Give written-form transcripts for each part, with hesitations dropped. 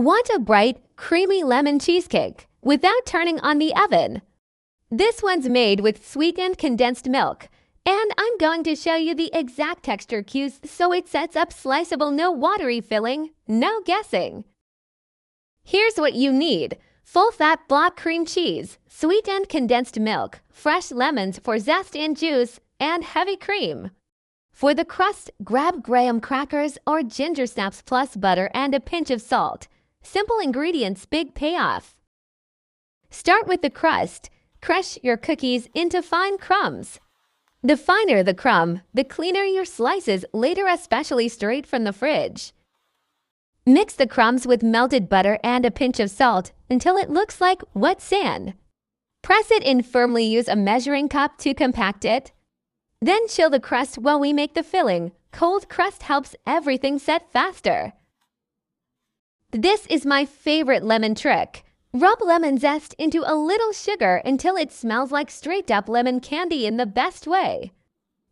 Want a bright, creamy lemon cheesecake without turning on the oven? This one's made with sweetened condensed milk, and I'm going to show you the exact texture cues so it sets up sliceable, no watery filling, no guessing. Here's what you need: full-fat block cream cheese, sweetened condensed milk, fresh lemons for zest and juice, and heavy cream. For the crust, grab graham crackers or ginger snaps plus butter and a pinch of salt. Simple ingredients, big payoff. Start with the crust. Crush your cookies into fine crumbs. The finer the crumb, the cleaner your slices later, especially straight from the fridge. Mix the crumbs with melted butter and a pinch of salt until it looks like wet sand. Press it in firmly, use a measuring cup to compact it. Then chill the crust while we make the filling. Cold crust helps everything set faster. This is my favorite lemon trick. Rub lemon zest into a little sugar until it smells like straight-up lemon candy in the best way.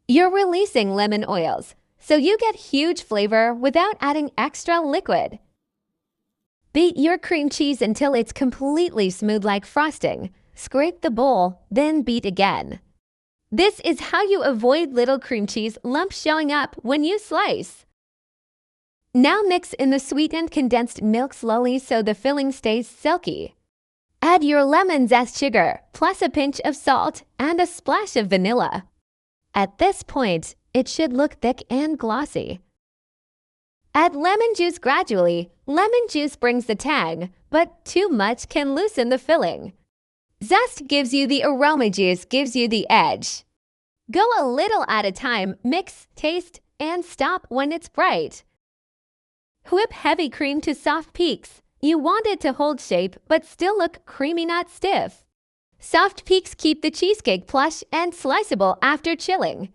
You're releasing lemon oils, so you get huge flavor without adding extra liquid. Beat your cream cheese until it's completely smooth like frosting. Scrape the bowl, then beat again. This is how you avoid little cream cheese lumps showing up when you slice. Now mix in the sweetened condensed milk slowly so the filling stays silky. Add your lemon zest sugar, plus a pinch of salt and a splash of vanilla. At this point, it should look thick and glossy. Add lemon juice gradually. Lemon juice brings the tang, but too much can loosen the filling. Zest gives you the aroma, juice gives you the edge. Go a little at a time, mix, taste, and stop when it's bright. Whip heavy cream to soft peaks. You want it to hold shape but still look creamy, not stiff. Soft peaks keep the cheesecake plush and sliceable after chilling.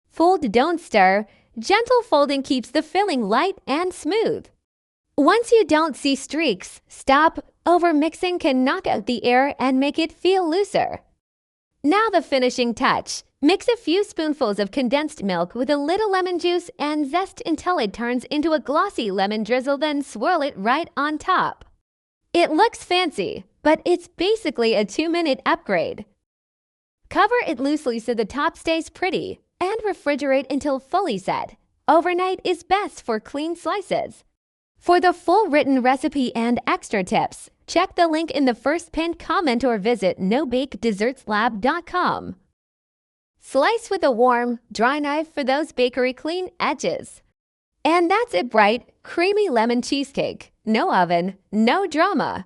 Fold, don't stir. Gentle folding keeps the filling light and smooth. Once you don't see streaks, stop. Over-mixing can knock out the air and make it feel looser. Now the finishing touch. Mix a few spoonfuls of condensed milk with a little lemon juice and zest until it turns into a glossy lemon drizzle, then swirl it right on top. It looks fancy, but it's basically a 2-minute upgrade. Cover it loosely so the top stays pretty and refrigerate until fully set. Overnight is best for clean slices. For the full written recipe and extra tips, check the link in the first pinned comment or visit nobakedessertslab.com. Slice with a warm, dry knife for those bakery clean edges. And that's it, bright, creamy lemon cheesecake. No oven, no drama.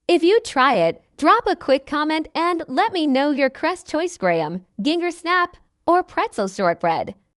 If you try it, drop a quick comment and let me know your crust choice: graham, ginger snap, or pretzel shortbread.